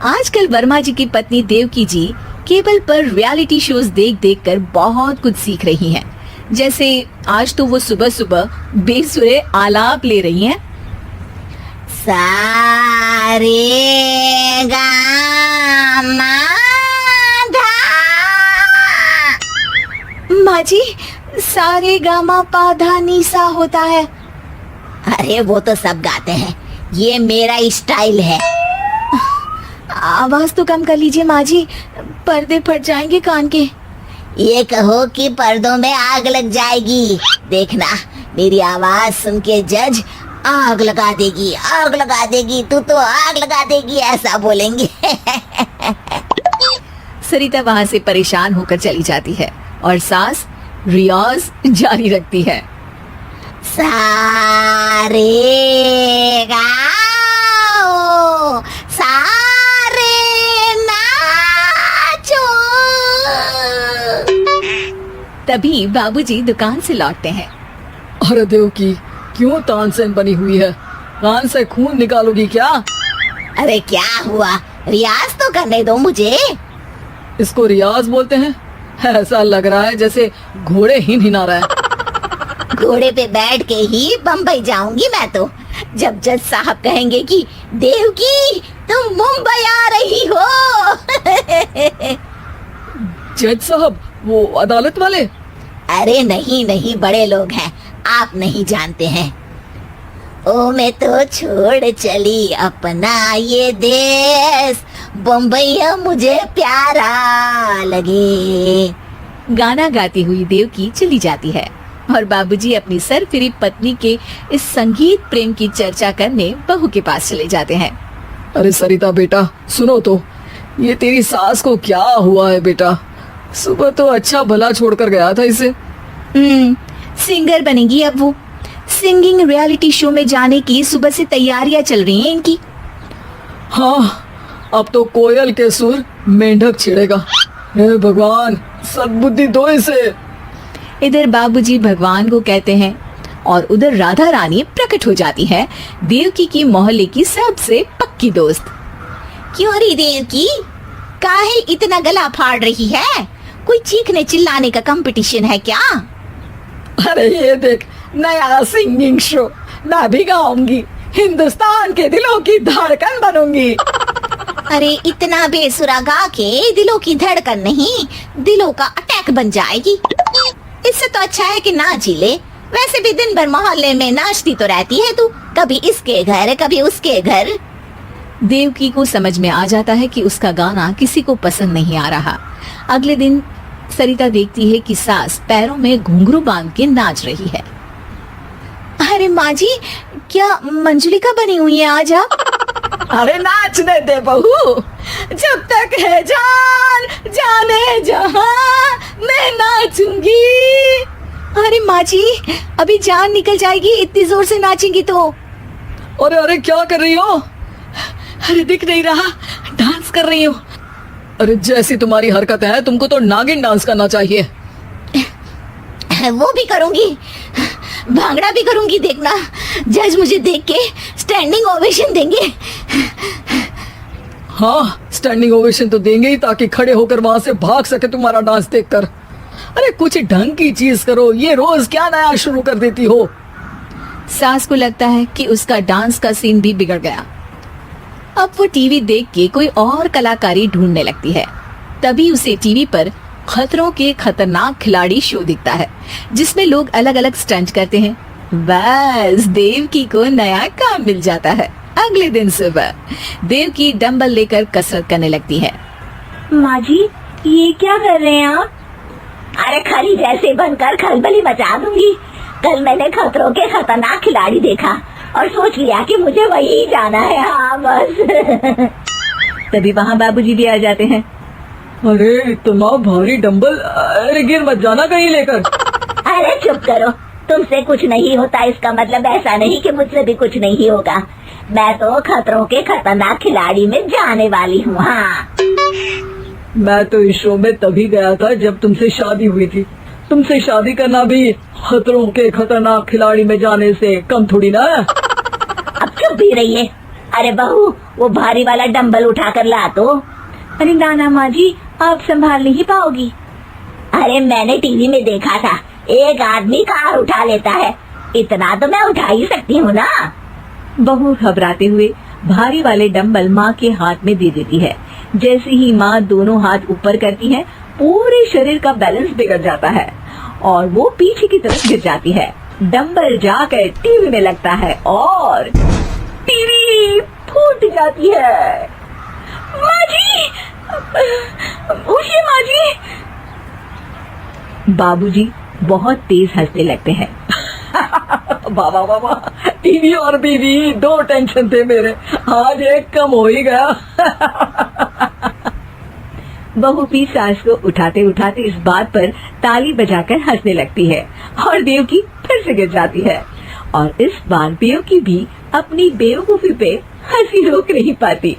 आजकल वर्मा जी की पत्नी देवकी जी केबल पर रियलिटी शोज देख देख कर बहुत कुछ सीख रही हैं। जैसे आज तो वो सुबह सुबह बेसुरे आलाप ले रही हैं। सारे गामा माँ जी, सारे गामा पा धा नी सा होता है। अरे वो तो सब गाते हैं, ये मेरा स्टाइल है। आवाज तो कम कर लीजिए माँ जी, पर्दे फट जाएंगे कान के। ये कहो कि पर्दों में आग लग जाएगी। देखना, मेरी आवाज सुन के जज आग लगा देगी, आग लगा देगी, तू तो आग लगा देगी, ऐसा बोलेंगे। सरिता वहाँ से परेशान होकर चली जाती है और सास रियाज जारी रखती है। सारे गाओ, सारे नाचो। तभी बाबूजी दुकान से लौटते हैं। अरे देवकी, क्यों तानसेन बनी हुई है? कान से खून निकालोगी क्या? अरे क्या हुआ, रियाज तो करने दो मुझे। इसको रियाज बोलते हैं? ऐसा लग रहा है जैसे घोड़े ही हिला रहा है। घोड़े पे बैठ के ही बम्बई जाऊंगी मैं तो, जब जज साहब कहेंगे कि देवकी तुम मुंबई आ रही हो। जज साहब, वो अदालत वाले? अरे नहीं नहीं, बड़े लोग हैं, आप नहीं जानते हैं। ओ मैं तो छोड़ चली अपना ये देश, बम्बई मुझे प्यारा लगे। गाना गाती हुई देवकी चली जाती है और बाबूजी अपनी सरफिरी पत्नी के इस संगीत प्रेम की चर्चा करने बहू के पास चले जाते हैं। अरे सरिता बेटा, सुनो तो, ये तेरी सास को क्या हुआ है बेटा? सुबह तो अच्छा भला छोड़कर गया था इसे। सिंगर बनेगी अब वो। सिंगिंग रियलिटी शो में जाने की सुबह से तैयारियां चल रही हैं इनकी। हाँ, अब तो कोयल के सुर मेंढक छेड़ेगा। हे भगवान, सद्बुद्धि दो इसे। इधर बाबूजी भगवान को कहते हैं और उधर राधा रानी प्रकट हो जाती है, देवकी की मोहल्ले की सबसे पक्की दोस्त। क्यों री देवकी, काहे इतना गला फाड़ रही है? कोई चीखने चिल्लाने का कंपटीशन है क्या? अरे ये देख, नया सिंगिंग शो, मैं भी गाऊंगी, हिंदुस्तान के दिलों की धड़कन बनूंगी। अरे इतना बेसुरा गा के दिलों की धड़कन नहीं, दिलों का अटैक बन जाएगी। इससे तो अच्छा है कि नाच ही ले। वैसे भी दिन भर मोहल्ले में नाचती तो रहती है तू, कभी इसके घर कभी उसके घर। देवकी को समझ में आ जाता है कि उसका गाना किसी को पसंद नहीं आ रहा। अगले दिन सरिता देखती है कि सास पैरों में घुंघरू बांध के नाच रही है। अरे माँ जी, क्या मंजुलिका बनी हुई है आज आप? अरे नाचने दे बहू, जब तक है जान जाने जहां मैं नाचूंगी। अरे माँ जी, अभी जान निकल जाएगी, इतनी जोर से नाचेंगी तो। अरे अरे क्या कर रही हो? अरे दिख नहीं रहा, डांस कर रही हो। अरे जैसी तुम्हारी हरकत है, तुमको तो नागिन डांस करना चाहिए। वो भी करूंगी, भांगड़ा भी करूंगी। देखना, जज मुझे देख के स्टैंडिंग ओवेशन देंगे। हाँ, स्टैंडिंग ओवेशन तो देंगे ही, ताकि खड़े होकर वहां से भाग सके तुम्हारा डांस देखकर। अरे कुछ ढंग की चीज करो, ये रोज क्या नया शुरू कर देती हो? सास को लगता है कि उसका डांस का सीन भी बिगड़ गया। अब वो टीवी देख के कोई और कलाकारी ढूंढने लगती है। तभी उसे टीवी पर खतरों के खतरनाक खिलाड़ी शो दिखता है, जिसमें लोग अलग अलग स्टंट करते हैं। बस देवकी को नया काम मिल जाता है। अगले दिन सुबह देवकी डंबल लेकर कसरत करने लगती है। माँ जी, ये क्या कर रहे हैं आप? अरे खरी जैसे बनकर खलबली मचा दूंगी। कल मैंने खतरों के खतरनाक खिलाड़ी देखा और सोच लिया कि मुझे वही जाना है। हाँ बस। तभी वहाँ बाबूजी भी आ जाते हैं। अरे इतना भारी डंबल, अरे गिर मत जाना कहीं लेकर। अरे चुप करो, तुमसे कुछ नहीं होता इसका मतलब ऐसा नहीं कि मुझसे भी कुछ नहीं होगा। मैं तो खतरों के खतरनाक खिलाड़ी में जाने वाली हूँ। हाँ, मैं तो इस शो में तभी गया था जब तुमसे शादी हुई थी। तुमसे शादी करना भी खतरों के खतरनाक खिलाड़ी में जाने से कम थोड़ी ना है। अब चुप भी रहिए। अरे बहू, वो भारी वाला डंबल उठा कर ला तो। अरे नाना माँ जी, आप संभाल नहीं पाओगी। अरे मैंने टीवी में देखा था, एक आदमी कार उठा लेता है, इतना तो मैं उठा ही सकती हूँ ना। बहू घबराते हुए भारी वाले डंबल माँ के हाथ में दे देती है। जैसे ही माँ दोनों हाथ ऊपर करती है, पूरे शरीर का बैलेंस बिगड़ जाता है और वो पीछे की तरफ गिर जाती है। डंबल जाकर टीवी में लगता है और टीवी फूट जाती है। माँ जी, उठिए माँ जी। बाबूजी बहुत तेज हंसने लगते हैं। बाबा बाबा, टीवी और बीवी दो टेंशन थे मेरे, आज एक कम हो ही गया। बहू भी सास को उठाते उठाते इस बात पर ताली बजाकर हंसने लगती है और देवकी फिर से गिर जाती है। और इस बार देवकी भी अपनी बेवकूफी पे हंसी रोक नहीं पाती।